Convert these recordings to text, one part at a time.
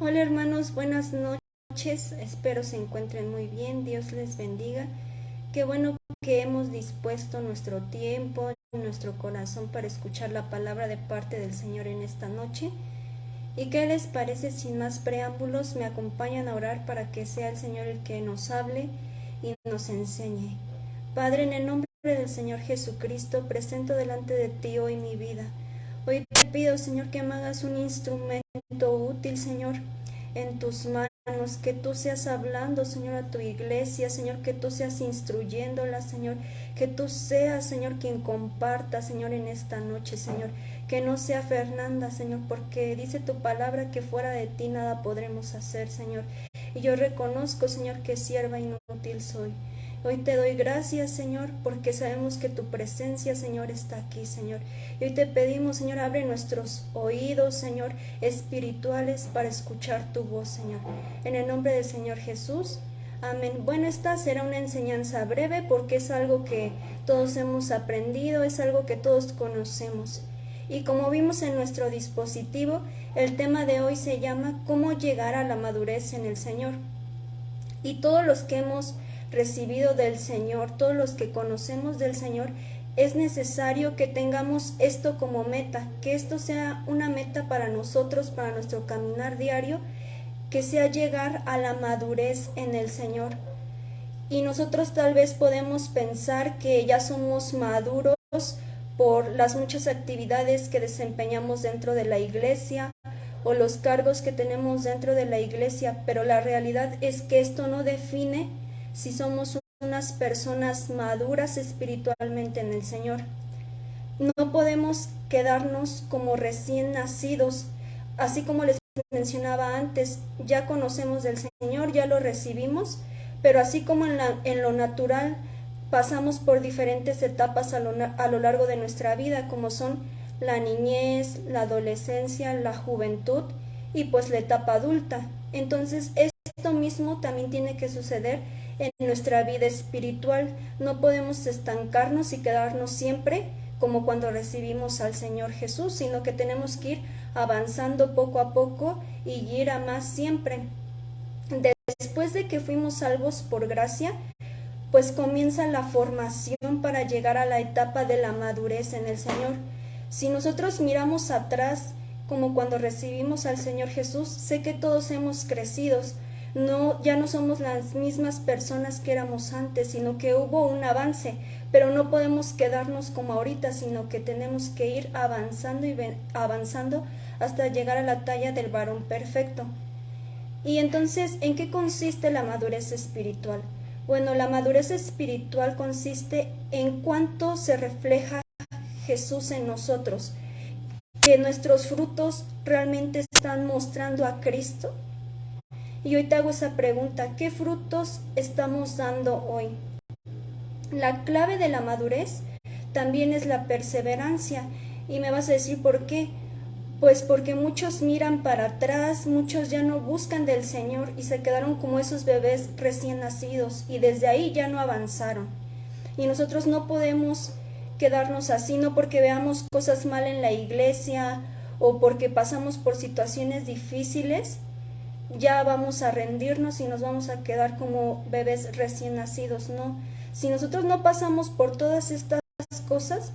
Hola hermanos, buenas noches, espero se encuentren muy bien, Dios les bendiga. Qué bueno que hemos dispuesto nuestro tiempo, nuestro corazón para escuchar la palabra de parte del Señor en esta noche. ¿Y qué les parece? Sin más preámbulos, me acompañan a orar para que sea el Señor el que nos hable y nos enseñe. Padre, en el nombre del Señor Jesucristo, presento delante de ti hoy mi vida. Hoy te pido, Señor, que me hagas un instrumento útil, Señor, en tus manos, que tú seas hablando, Señor, a tu iglesia, Señor, que tú seas instruyéndola, Señor, que tú seas, Señor, quien comparta, Señor, en esta noche, Señor, que no sea Fernanda, Señor, porque dice tu palabra que fuera de ti nada podremos hacer, Señor, y yo reconozco, Señor, que sierva inútil soy. Hoy te doy gracias, Señor, porque sabemos que tu presencia, Señor, está aquí, Señor. Y hoy te pedimos, Señor, abre nuestros oídos, Señor, espirituales para escuchar tu voz, Señor. En el nombre del Señor Jesús. Amén. Bueno, esta será una enseñanza breve porque es algo que todos hemos aprendido, es algo que todos conocemos. Y como vimos en nuestro dispositivo, el tema de hoy se llama ¿Cómo llegar a la madurez en el Señor? Y todos los que hemos recibido del Señor, todos los que conocemos del Señor, es necesario que tengamos esto como meta, que esto sea una meta para nosotros, para nuestro caminar diario, que sea llegar a la madurez en el Señor. Y nosotros tal vez podemos pensar que ya somos maduros por las muchas actividades que desempeñamos dentro de la iglesia o los cargos que tenemos dentro de la iglesia, pero la realidad es que esto no define si somos unas personas maduras espiritualmente en el Señor. No podemos quedarnos como recién nacidos, así como les mencionaba antes, ya conocemos del Señor, ya lo recibimos, pero así como en lo natural pasamos por diferentes etapas a lo largo de nuestra vida, como son la niñez, la adolescencia, la juventud y pues la etapa adulta. Entonces esto mismo también tiene que suceder en nuestra vida espiritual. No podemos estancarnos y quedarnos siempre como cuando recibimos al Señor Jesús, sino que tenemos que ir avanzando poco a poco y ir a más siempre. Después de que fuimos salvos por gracia, pues comienza la formación para llegar a la etapa de la madurez en el Señor. Si nosotros miramos atrás, como cuando recibimos al Señor Jesús, sé que todos hemos crecido. No, ya no somos las mismas personas que éramos antes, sino que hubo un avance, pero no podemos quedarnos como ahorita, sino que tenemos que ir avanzando y avanzando hasta llegar a la talla del varón perfecto. Y entonces, ¿en qué consiste la madurez espiritual? Bueno, la madurez espiritual consiste en cuánto se refleja Jesús en nosotros, que nuestros frutos realmente están mostrando a Cristo. Y hoy te hago esa pregunta, ¿qué frutos estamos dando hoy? La clave de la madurez también es la perseverancia. Y me vas a decir por qué. Pues porque muchos miran para atrás, muchos ya no buscan del Señor y se quedaron como esos bebés recién nacidos y desde ahí ya no avanzaron. Y nosotros no podemos quedarnos así, no porque veamos cosas mal en la iglesia o porque pasamos por situaciones difíciles, ya vamos a rendirnos y nos vamos a quedar como bebés recién nacidos, no. Si nosotros no pasamos por todas estas cosas,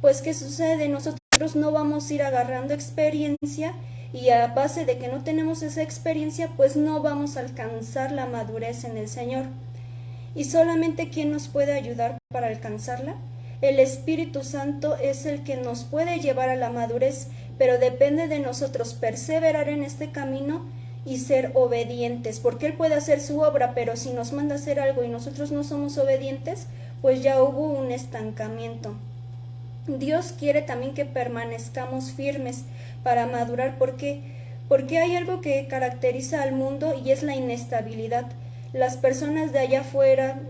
pues ¿qué sucede? Nosotros no vamos a ir agarrando experiencia y a base de que no tenemos esa experiencia, pues no vamos a alcanzar la madurez en el Señor. ¿Y solamente quién nos puede ayudar para alcanzarla? El Espíritu Santo es el que nos puede llevar a la madurez, pero depende de nosotros perseverar en este camino y ser obedientes, porque Él puede hacer su obra, pero si nos manda a hacer algo y nosotros no somos obedientes, pues ya hubo un estancamiento. Dios quiere también que permanezcamos firmes para madurar, porque hay algo que caracteriza al mundo y es la inestabilidad. Las personas de allá afuera,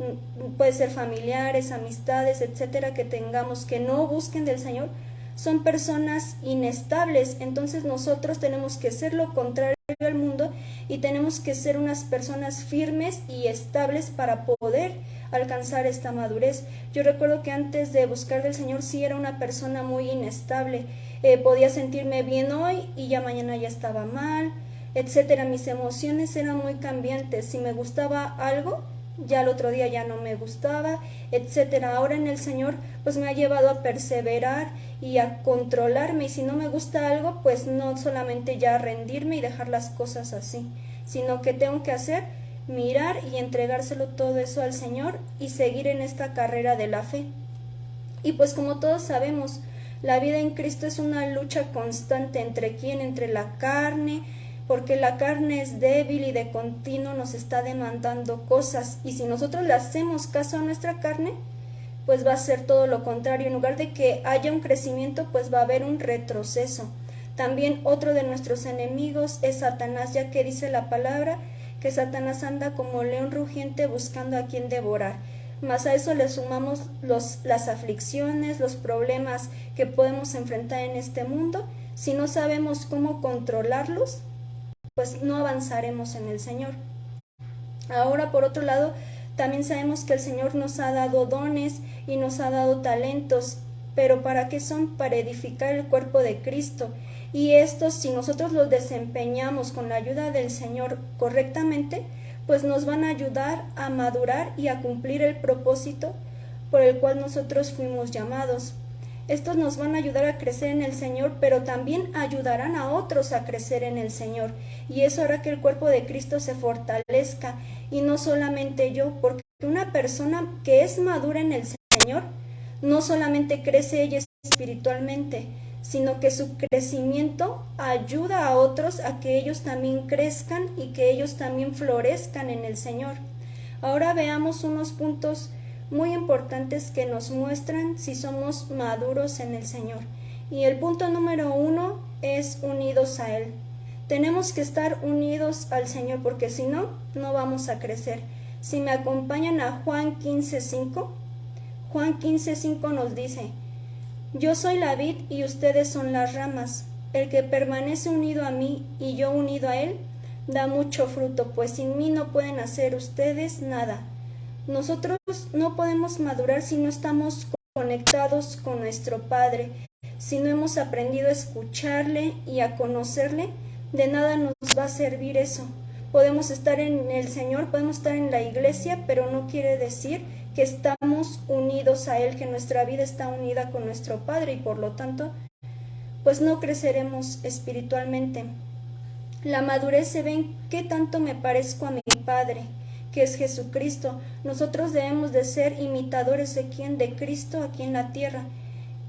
puede ser familiares, amistades, etcétera, que tengamos que no busquen del Señor, son personas inestables. Entonces nosotros tenemos que ser lo contrario al mundo y tenemos que ser unas personas firmes y estables para poder alcanzar esta madurez. Yo recuerdo que antes de buscar del Señor sí era una persona muy inestable. Podía sentirme bien hoy y ya mañana ya estaba mal. etcétera. Mis emociones eran muy cambiantes. Si me gustaba algo, ya el otro día ya no me gustaba, etcétera. Ahora en el Señor pues me ha llevado a perseverar y a controlarme, y si no me gusta algo, pues no solamente ya rendirme y dejar las cosas así, sino que tengo que hacer, mirar y entregárselo todo eso al Señor y seguir en esta carrera de la fe. Y pues como todos sabemos, la vida en Cristo es una lucha constante. ¿Entre quién? Entre la carne, porque la carne es débil y de continuo nos está demandando cosas, y si nosotros le hacemos caso a nuestra carne, pues va a ser todo lo contrario. En lugar de que haya un crecimiento, pues va a haber un retroceso. También otro de nuestros enemigos es Satanás, ya que dice la palabra que Satanás anda como león rugiente buscando a quien devorar. Más a eso le sumamos las aflicciones, los problemas que podemos enfrentar en este mundo. Si no sabemos cómo controlarlos, pues no avanzaremos en el Señor. Ahora, por otro lado, también sabemos que el Señor nos ha dado dones y nos ha dado talentos, pero ¿para qué son? Para edificar el cuerpo de Cristo. Y estos, si nosotros los desempeñamos con la ayuda del Señor correctamente, pues nos van a ayudar a madurar y a cumplir el propósito por el cual nosotros fuimos llamados. Estos nos van a ayudar a crecer en el Señor, pero también ayudarán a otros a crecer en el Señor. Y eso hará que el cuerpo de Cristo se fortalezca, y no solamente yo, porque una persona que es madura en el Señor no solamente crece ella espiritualmente, sino que su crecimiento ayuda a otros a que ellos también crezcan y que ellos también florezcan en el Señor. Ahora veamos unos puntos muy importantes que nos muestran si somos maduros en el Señor. Y el punto número 1 es unidos a Él. Tenemos que estar unidos al Señor, porque si no, no vamos a crecer. Si me acompañan a Juan 15:5, Juan 15:5 nos dice: yo soy la vid y ustedes son las ramas. El que permanece unido a mí y yo unido a Él, da mucho fruto, pues sin mí no pueden hacer ustedes nada. Nosotros no podemos madurar si no estamos conectados con nuestro Padre, si no hemos aprendido a escucharle y a conocerle. De nada nos va a servir eso. Podemos estar en el Señor, podemos estar en la iglesia, pero no quiere decir que estamos unidos a Él, que nuestra vida está unida con nuestro Padre, y por lo tanto, pues no creceremos espiritualmente. La madurez se ve en qué tanto me parezco a mi Padre, que es Jesucristo. Nosotros debemos de ser imitadores de ¿quién? De Cristo aquí en la tierra.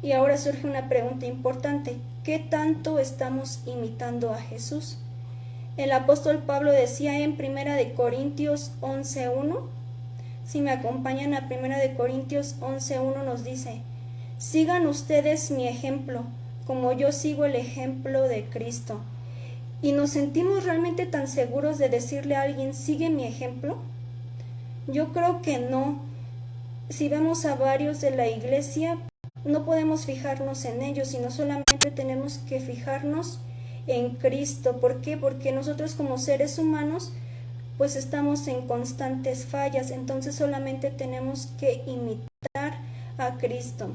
Y ahora surge una pregunta importante: ¿qué tanto estamos imitando a Jesús? El apóstol Pablo decía en 1 Corintios 11:1, si me acompañan a 1 Corintios 11:1, nos dice: sigan ustedes mi ejemplo, como yo sigo el ejemplo de Cristo. ¿Y nos sentimos realmente tan seguros de decirle a alguien, sigue mi ejemplo? Yo creo que no. Si vemos a varios de la iglesia, no podemos fijarnos en ellos, sino solamente tenemos que fijarnos en Cristo. ¿Por qué? Porque nosotros como seres humanos, pues estamos en constantes fallas, entonces solamente tenemos que imitar a Cristo.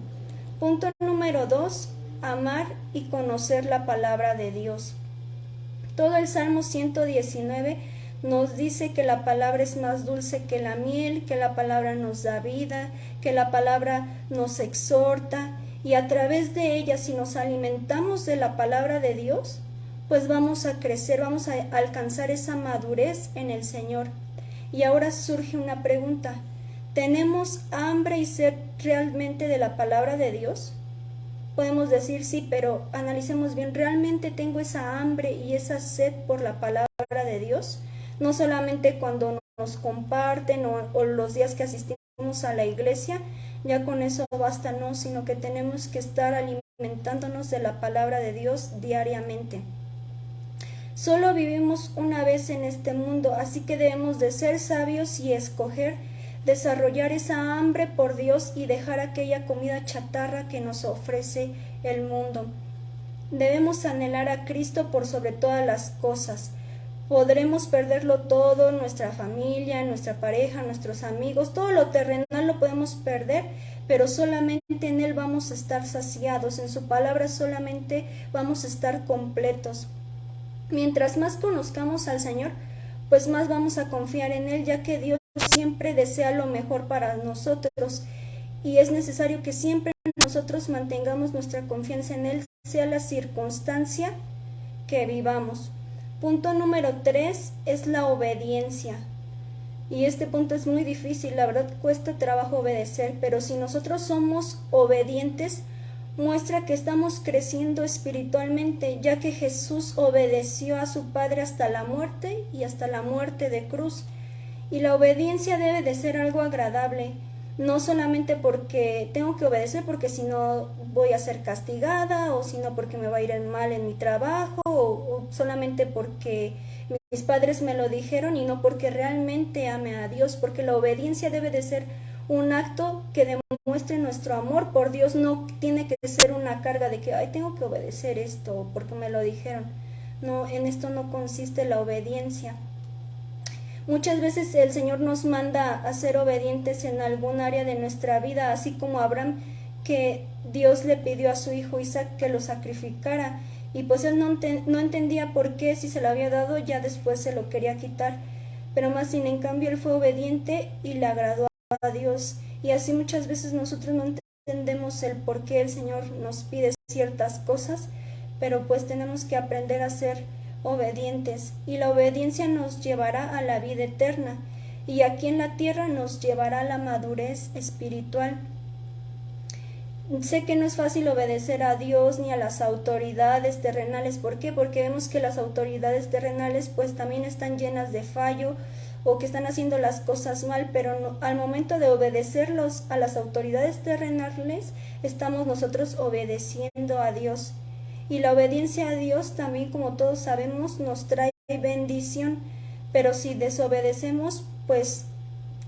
Punto número 2, amar y conocer la palabra de Dios. Todo el Salmo 119 nos dice que la palabra es más dulce que la miel, que la palabra nos da vida, que la palabra nos exhorta, y a través de ella, si nos alimentamos de la palabra de Dios, pues vamos a crecer, vamos a alcanzar esa madurez en el Señor. Y ahora surge una pregunta: ¿tenemos hambre y sed realmente de la palabra de Dios? Podemos decir sí, pero analicemos bien, ¿realmente tengo esa hambre y esa sed por la palabra de Dios? No solamente cuando nos comparten o los días que asistimos a la iglesia, ya con eso basta, no, sino que tenemos que estar alimentándonos de la palabra de Dios diariamente. Solo vivimos una vez en este mundo, así que debemos de ser sabios y escoger desarrollar esa hambre por Dios y dejar aquella comida chatarra que nos ofrece el mundo. Debemos anhelar a Cristo por sobre todas las cosas. Podremos perderlo todo, nuestra familia, nuestra pareja, nuestros amigos, todo lo terrenal lo podemos perder, pero solamente en Él vamos a estar saciados, en su palabra solamente vamos a estar completos. Mientras más conozcamos al Señor, pues más vamos a confiar en Él, ya que Dios siempre desea lo mejor para nosotros y es necesario que siempre nosotros mantengamos nuestra confianza en Él, sea la circunstancia que vivamos. Punto número 3 es la obediencia. Y este punto es muy difícil, la verdad cuesta trabajo obedecer, pero si nosotros somos obedientes, muestra que estamos creciendo espiritualmente, ya que Jesús obedeció a su Padre hasta la muerte y hasta la muerte de cruz. Y la obediencia debe de ser algo agradable, no solamente porque tengo que obedecer porque si no voy a ser castigada, o si no porque me va a ir mal en mi trabajo, o solamente porque mis padres me lo dijeron y no porque realmente ame a Dios, porque la obediencia debe de ser un acto que demuestre nuestro amor por Dios, no tiene que ser una carga de que, ay, tengo que obedecer esto porque me lo dijeron. No, en esto no consiste la obediencia. Muchas veces el Señor nos manda a ser obedientes en algún área de nuestra vida, así como Abraham, que Dios le pidió a su hijo Isaac que lo sacrificara, y pues él no entendía por qué, si se lo había dado, ya después se lo quería quitar, pero más sin en cambio él fue obediente y le agradó a Dios. Y así muchas veces nosotros no entendemos el por qué el Señor nos pide ciertas cosas, pero pues tenemos que aprender a ser obedientes, y la obediencia nos llevará a la vida eterna, y aquí en la tierra nos llevará a la madurez espiritual. Sé que no es fácil obedecer a Dios ni a las autoridades terrenales. ¿Por qué? Porque vemos que las autoridades terrenales pues también están llenas de fallo, o que están haciendo las cosas mal, pero no, al momento de obedecerlos a las autoridades terrenales, estamos nosotros obedeciendo a Dios. Y la obediencia a Dios también, como todos sabemos, nos trae bendición, pero si desobedecemos, pues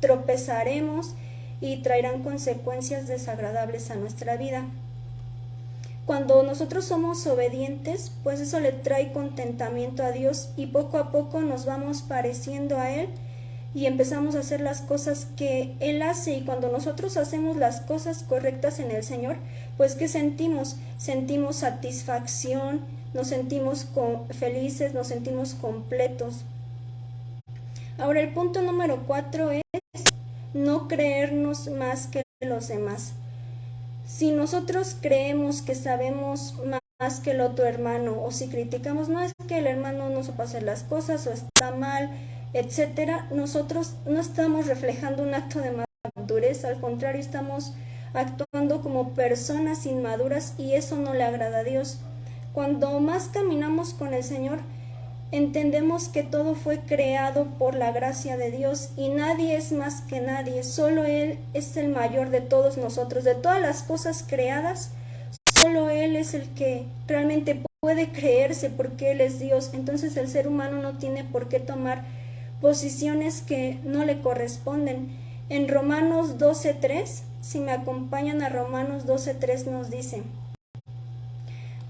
tropezaremos y traerán consecuencias desagradables a nuestra vida. Cuando nosotros somos obedientes, pues eso le trae contentamiento a Dios, y poco a poco nos vamos pareciendo a Él y empezamos a hacer las cosas que Él hace. Y cuando nosotros hacemos las cosas correctas en el Señor, pues ¿qué sentimos? Sentimos satisfacción, nos sentimos felices, nos sentimos completos. Ahora el punto número 4 es no creernos más que los demás. Si nosotros creemos que sabemos más que el otro hermano, o si criticamos, no es que el hermano no supo hacer las cosas o está mal, etcétera, nosotros no estamos reflejando un acto de madurez, al contrario, estamos actuando como personas inmaduras, y eso no le agrada a Dios. Cuando más caminamos con el Señor, entendemos que todo fue creado por la gracia de Dios, y nadie es más que nadie, solo Él es el mayor de todos nosotros. De todas las cosas creadas, solo Él es el que realmente puede creerse, porque Él es Dios. Entonces el ser humano no tiene por qué tomar posiciones que no le corresponden. En Romanos 12:3, si me acompañan a Romanos 12:3, nos dice: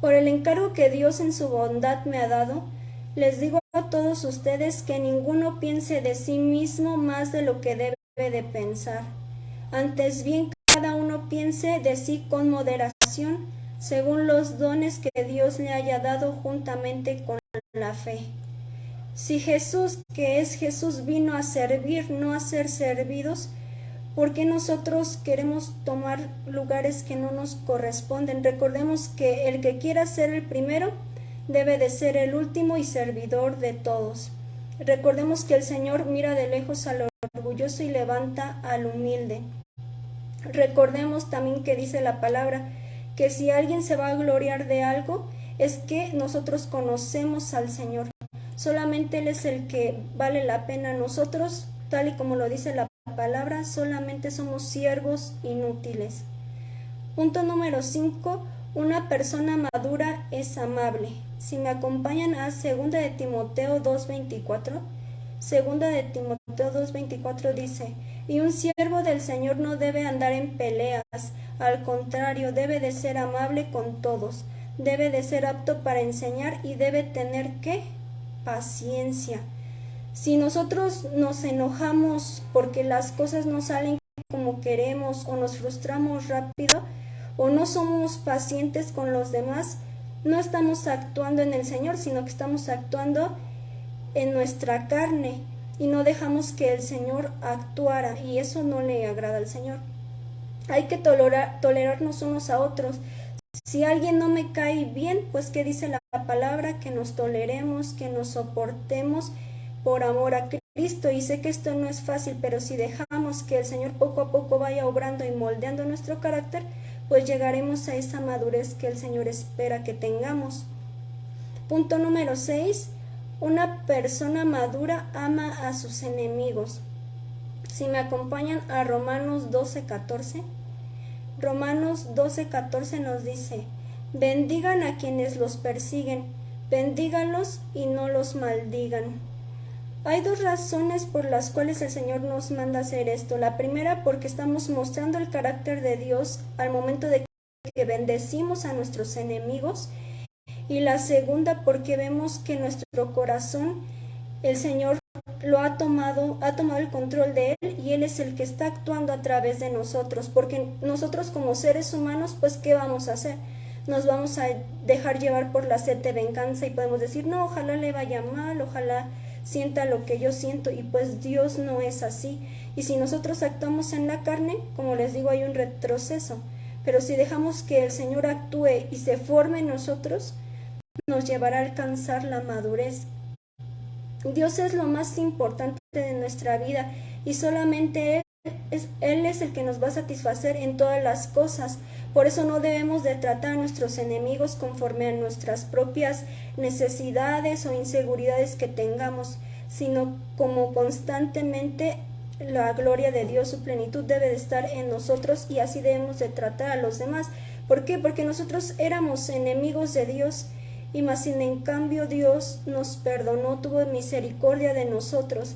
por el encargo que Dios en su bondad me ha dado, les digo a todos ustedes que ninguno piense de sí mismo más de lo que debe de pensar. Antes bien, cada uno piense de sí con moderación, según los dones que Dios le haya dado juntamente con la fe. Si Jesús, que es Jesús, vino a servir, no a ser servidos, ¿por qué nosotros queremos tomar lugares que no nos corresponden? Recordemos que el que quiera ser el primero debe de ser el último y servidor de todos. Recordemos que el Señor mira de lejos al orgulloso y levanta al humilde. Recordemos también que dice la palabra que si alguien se va a gloriar de algo, es que nosotros conocemos al Señor. Solamente Él es el que vale la pena. Nosotros, tal y como lo dice la palabra, solamente somos siervos inútiles. Punto número 5. Una persona madura es amable. Si me acompañan a 2 de Timoteo 2:24, 2 de Timoteo 2:24 dice: y un siervo del Señor no debe andar en peleas, al contrario, debe de ser amable con todos, debe de ser apto para enseñar y debe tener ¿qué? Paciencia. Si nosotros nos enojamos porque las cosas no salen como queremos, o nos frustramos rápido, o no somos pacientes con los demás, no estamos actuando en el Señor, sino que estamos actuando en nuestra carne y no dejamos que el Señor actuara, y eso no le agrada al Señor. Hay que tolerarnos unos a otros. Si alguien no me cae bien, pues ¿qué dice la palabra? Que nos toleremos, que nos soportemos por amor a Cristo. Y sé que esto no es fácil, pero si dejamos que el Señor poco a poco vaya obrando y moldeando nuestro carácter, pues llegaremos a esa madurez que el Señor espera que tengamos. Punto número 6. Una persona madura ama a sus enemigos. Si me acompañan a Romanos 12:14. Romanos 12:14 nos dice: bendigan a quienes los persiguen, bendíganlos y no los maldigan. Hay dos razones por las cuales el Señor nos manda hacer esto. La primera, porque estamos mostrando el carácter de Dios al momento de que bendecimos a nuestros enemigos. Y la segunda, porque vemos que nuestro corazón, el Señor ha tomado el control de él, y él es el que está actuando a través de nosotros, porque nosotros como seres humanos, pues ¿qué vamos a hacer? Nos vamos a dejar llevar por la sed de venganza y podemos decir, no, ojalá le vaya mal, ojalá sienta lo que yo siento, y pues Dios no es así. Y si nosotros actuamos en la carne, como les digo, hay un retroceso, pero si dejamos que el Señor actúe y se forme en nosotros, nos llevará a alcanzar la madurez. Dios es lo más importante de nuestra vida, y solamente Él es el que nos va a satisfacer en todas las cosas. Por eso no debemos de tratar a nuestros enemigos conforme a nuestras propias necesidades o inseguridades que tengamos, sino como constantemente la gloria de Dios, su plenitud debe de estar en nosotros, y así debemos de tratar a los demás. ¿Por qué? Porque nosotros éramos enemigos de Dios, y más sin en cambio Dios nos perdonó, tuvo misericordia de nosotros.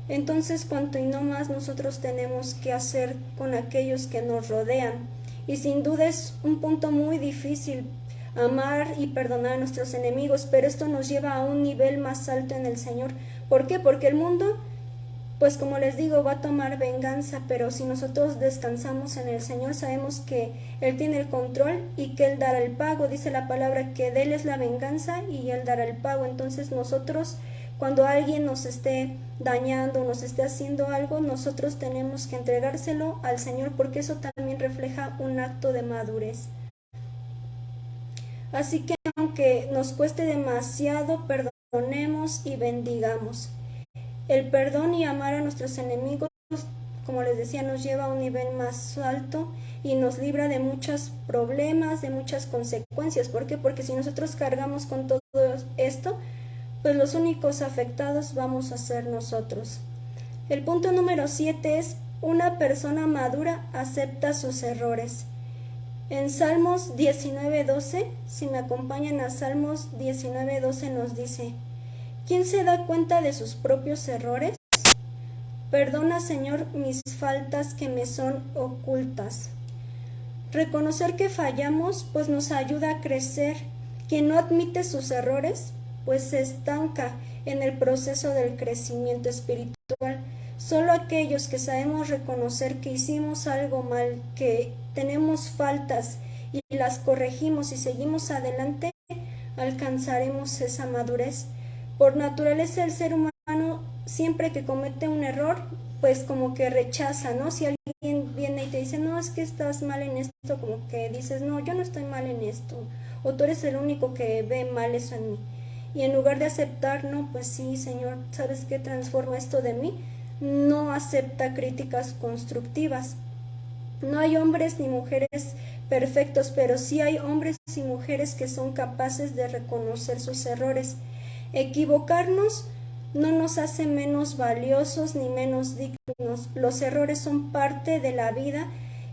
Entonces, cuanto y no más nosotros tenemos que hacer con aquellos que nos rodean. Y sin duda es un punto muy difícil amar y perdonar a nuestros enemigos, pero esto nos lleva a un nivel más alto en el Señor. ¿Por qué? Porque el mundo, pues como les digo, va a tomar venganza, pero si nosotros descansamos en el Señor, sabemos que Él tiene el control y que Él dará el pago. Dice la palabra que de Él es la venganza y Él dará el pago. Entonces nosotros, cuando alguien nos esté dañando, nos esté haciendo algo, nosotros tenemos que entregárselo al Señor, porque eso también refleja un acto de madurez. Así que aunque nos cueste demasiado, perdonemos y bendigamos. El perdón y amar a nuestros enemigos, como les decía, nos lleva a un nivel más alto y nos libra de muchos problemas, de muchas consecuencias. ¿Por qué? Porque si nosotros cargamos con todo esto, pues los únicos afectados vamos a ser nosotros. El punto número 7 es: una persona madura acepta sus errores. En Salmos 19:12, si me acompañan a Salmos 19:12, nos dice: ¿quién se da cuenta de sus propios errores? Perdona, Señor, mis faltas que me son ocultas. Reconocer que fallamos, pues nos ayuda a crecer. Quien no admite sus errores, pues se estanca en el proceso del crecimiento espiritual. Solo aquellos que sabemos reconocer que hicimos algo mal, que tenemos faltas y las corregimos y seguimos adelante, alcanzaremos esa madurez. Por naturaleza, el ser humano, siempre que comete un error, pues como que rechaza, ¿no? Si alguien viene y te dice, no, es que estás mal en esto, como que dices, no, yo no estoy mal en esto, o tú eres el único que ve mal eso en mí. Y en lugar de aceptar, no, pues sí, Señor, ¿sabes qué transforma esto de mí? No acepta críticas constructivas. No hay hombres ni mujeres perfectos, pero sí hay hombres y mujeres que son capaces de reconocer sus errores. Equivocarnos no nos hace menos valiosos ni menos dignos. Los errores son parte de la vida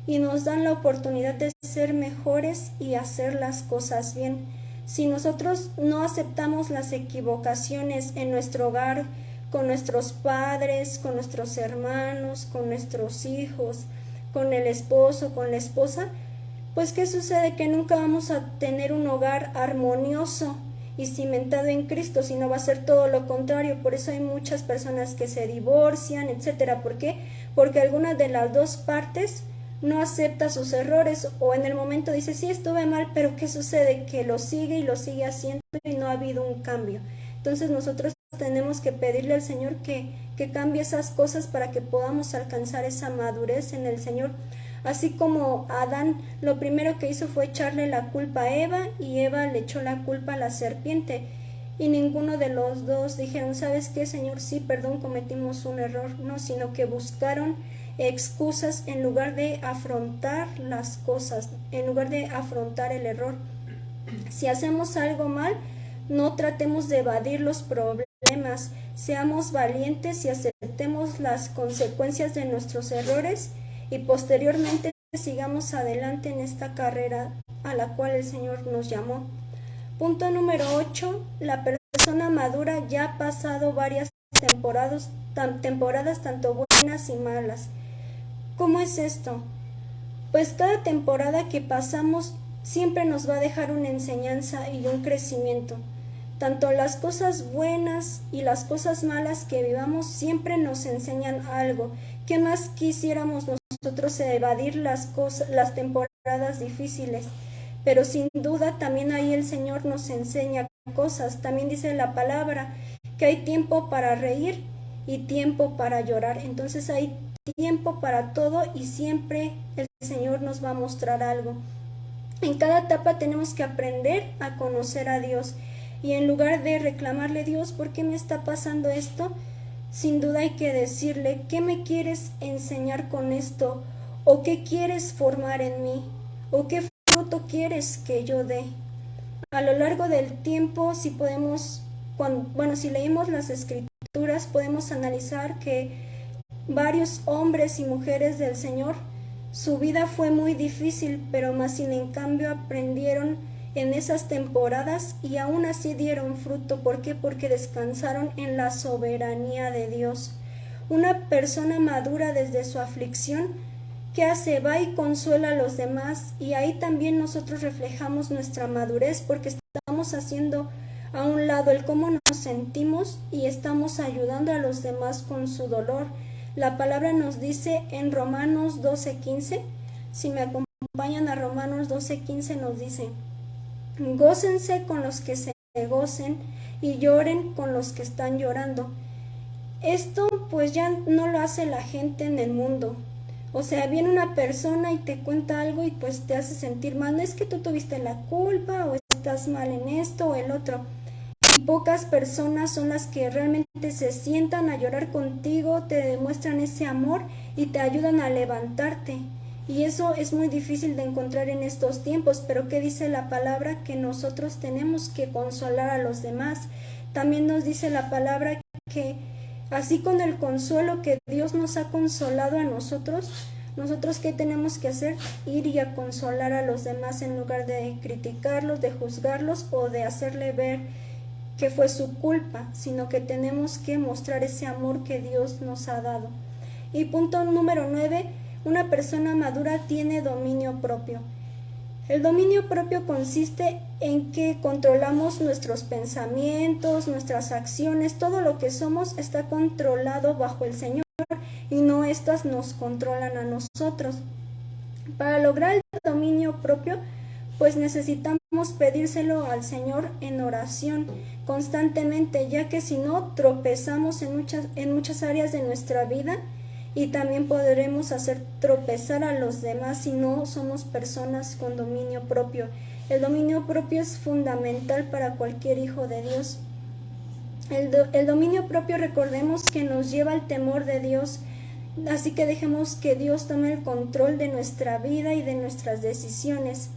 y nos dan la oportunidad de ser mejores y hacer las cosas bien. Si nosotros no aceptamos las equivocaciones en nuestro hogar, con nuestros padres, con nuestros hermanos, con nuestros hijos, con el esposo, con la esposa, pues ¿qué sucede? Que nunca vamos a tener un hogar armonioso y cimentado en Cristo, sino va a ser todo lo contrario. Por eso hay muchas personas que se divorcian, etcétera. ¿Por qué? Porque alguna de las dos partes no acepta sus errores, o en el momento dice, sí, estuve mal, pero ¿qué sucede? Que lo sigue y lo sigue haciendo y no ha habido un cambio. Entonces nosotros tenemos que pedirle al Señor que cambie esas cosas para que podamos alcanzar esa madurez en el Señor. Así como Adán lo primero que hizo fue echarle la culpa a Eva, y Eva le echó la culpa a la serpiente, y ninguno de los dos dijeron, ¿sabes qué, Señor? Sí, perdón, cometimos un error. No, sino que buscaron excusas en lugar de afrontar las cosas, en lugar de afrontar el error. Si hacemos algo mal, no tratemos de evadir los problemas, seamos valientes y aceptemos las consecuencias de nuestros errores, y posteriormente sigamos adelante en esta carrera a la cual el Señor nos llamó. Punto número 8. La persona madura ya ha pasado varias temporadas tanto buenas y malas. ¿Cómo es esto? Pues cada temporada que pasamos siempre nos va a dejar una enseñanza y un crecimiento. Tanto las cosas buenas y las cosas malas que vivamos siempre nos enseñan algo. ¿Qué más quisiéramos nosotros evadir las temporadas difíciles? Pero sin duda también ahí el Señor nos enseña cosas. También dice la palabra que hay tiempo para reír y tiempo para llorar. Entonces hay tiempo para todo y siempre el Señor nos va a mostrar algo. En cada etapa tenemos que aprender a conocer a Dios, y en lugar de reclamarle, Dios, ¿por qué me está pasando esto? Sin duda hay que decirle, ¿qué me quieres enseñar con esto? ¿O qué quieres formar en mí? ¿O qué fruto quieres que yo dé? A lo largo del tiempo, si leímos las Escrituras, podemos analizar que varios hombres y mujeres del Señor, su vida fue muy difícil, pero más sin en cambio aprendieron en esas temporadas y aún así dieron fruto. ¿Por qué? Porque descansaron en la soberanía de Dios. Una persona madura desde su aflicción, ¿qué hace? Va y consuela a los demás, y ahí también nosotros reflejamos nuestra madurez, porque estamos haciendo a un lado el cómo nos sentimos y estamos ayudando a los demás con su dolor. La palabra nos dice en Romanos 12:15, si me acompañan a Romanos 12:15, nos dice, gócense con los que se gocen y lloren con los que están llorando. Esto pues ya no lo hace la gente en el mundo. O sea, viene una persona y te cuenta algo y pues te hace sentir mal. No es que tú tuviste la culpa o estás mal en esto o el otro. Y pocas personas son las que realmente se sientan a llorar contigo, te demuestran ese amor y te ayudan a levantarte. Y eso es muy difícil de encontrar en estos tiempos, pero ¿qué dice la palabra? Que nosotros tenemos que consolar a los demás. También nos dice la palabra que así con el consuelo que Dios nos ha consolado a nosotros ¿qué tenemos que hacer? Ir y a consolar a los demás en lugar de criticarlos, de juzgarlos o de hacerle ver que fue su culpa, sino que tenemos que mostrar ese amor que Dios nos ha dado. Y punto número 9, una persona madura tiene dominio propio. El dominio propio consiste en que controlamos nuestros pensamientos, nuestras acciones, todo lo que somos está controlado bajo el Señor y no estas nos controlan a nosotros. Para lograr el dominio propio, pues necesitamos pedírselo al Señor en oración constantemente, ya que si no tropezamos en muchas áreas de nuestra vida, y también podremos hacer tropezar a los demás si no somos personas con dominio propio. El dominio propio es fundamental para cualquier hijo de Dios. El dominio propio, recordemos que nos lleva al temor de Dios, así que dejemos que Dios tome el control de nuestra vida y de nuestras decisiones.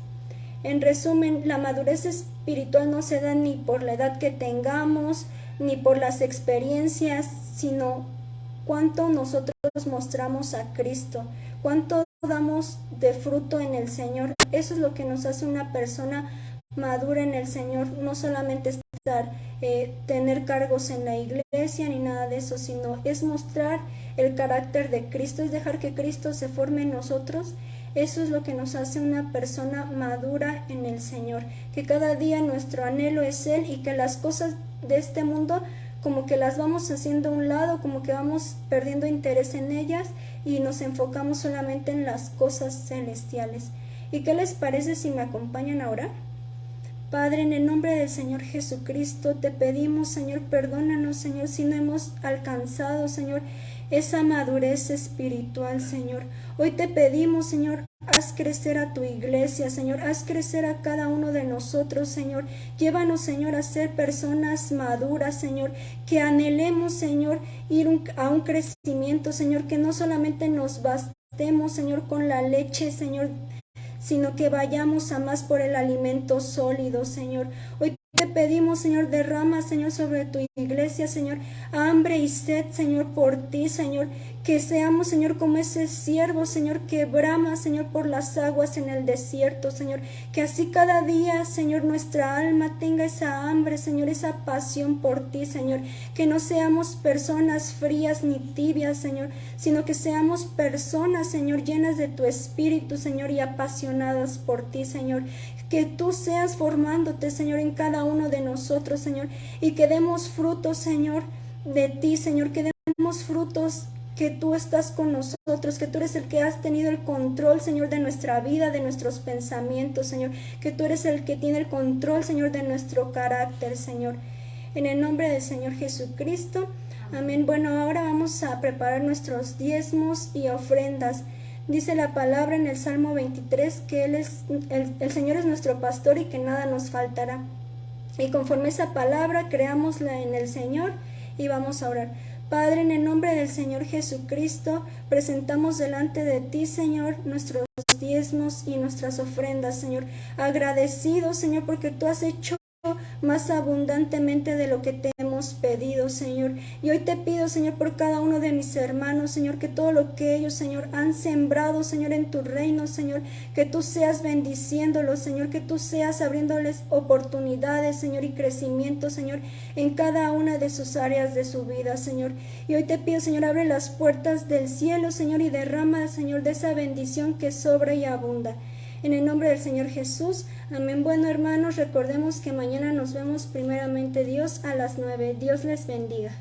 En resumen, la madurez espiritual no se da ni por la edad que tengamos, ni por las experiencias, sino cuánto nosotros mostramos a Cristo, cuánto damos de fruto en el Señor. Eso es lo que nos hace una persona madura en el Señor, no solamente tener cargos en la iglesia ni nada de eso, sino es mostrar el carácter de Cristo, es dejar que Cristo se forme en nosotros. Eso es lo que nos hace una persona madura en el Señor, que cada día nuestro anhelo es Él y que las cosas de este mundo como que las vamos haciendo a un lado, como que vamos perdiendo interés en ellas y nos enfocamos solamente en las cosas celestiales. ¿Y qué les parece si me acompañan a orar? Padre, en el nombre del Señor Jesucristo, te pedimos, Señor, perdónanos, Señor, si no hemos alcanzado, Señor, esa madurez espiritual, Señor. Hoy te pedimos, Señor, haz crecer a tu iglesia, Señor, haz crecer a cada uno de nosotros, Señor. Llévanos, Señor, a ser personas maduras, Señor, que anhelemos, Señor, ir a un crecimiento, Señor, que no solamente nos bastemos, Señor, con la leche, Señor, sino que vayamos a más por el alimento sólido, Señor. Hoy te pedimos, Señor, derrama, Señor, sobre tu iglesia, Señor, hambre y sed, Señor, por ti, Señor, que seamos, Señor, como ese siervo, Señor, que brama, Señor, por las aguas en el desierto, Señor, que así cada día, Señor, nuestra alma tenga esa hambre, Señor, esa pasión por ti, Señor, que no seamos personas frías ni tibias, Señor, sino que seamos personas, Señor, llenas de tu espíritu, Señor, y apasionadas por ti, Señor, que tú seas formándote, Señor, en cada uno de nosotros, Señor, y que demos frutos, Señor, de ti, Señor, que demos frutos que tú estás con nosotros, que tú eres el que has tenido el control, Señor, de nuestra vida, de nuestros pensamientos, Señor, que tú eres el que tiene el control, Señor, de nuestro carácter, Señor. En el nombre del Señor Jesucristo, amén. Bueno, ahora vamos a preparar nuestros diezmos y ofrendas. Dice la palabra en el Salmo 23 que el Señor es nuestro pastor y que nada nos faltará. Y conforme esa palabra, creámosla en el Señor y vamos a orar. Padre, en el nombre del Señor Jesucristo, presentamos delante de ti, Señor, nuestros diezmos y nuestras ofrendas, Señor. Agradecidos, Señor, porque tú has hecho más abundantemente de lo que te hemos pedido, Señor. Y hoy te pido, Señor, por cada uno de mis hermanos, Señor, que todo lo que ellos, Señor, han sembrado, Señor, en tu reino, Señor, que tú seas bendiciéndolos, Señor, que tú seas abriéndoles oportunidades, Señor, y crecimiento, Señor, en cada una de sus áreas de su vida, Señor. Y hoy te pido, Señor, abre las puertas del cielo, Señor, y derrama, Señor, de esa bendición que sobra y abunda. En el nombre del Señor Jesús, amén. Bueno, hermanos, recordemos que mañana nos vemos primeramente Dios a las 9. Dios les bendiga.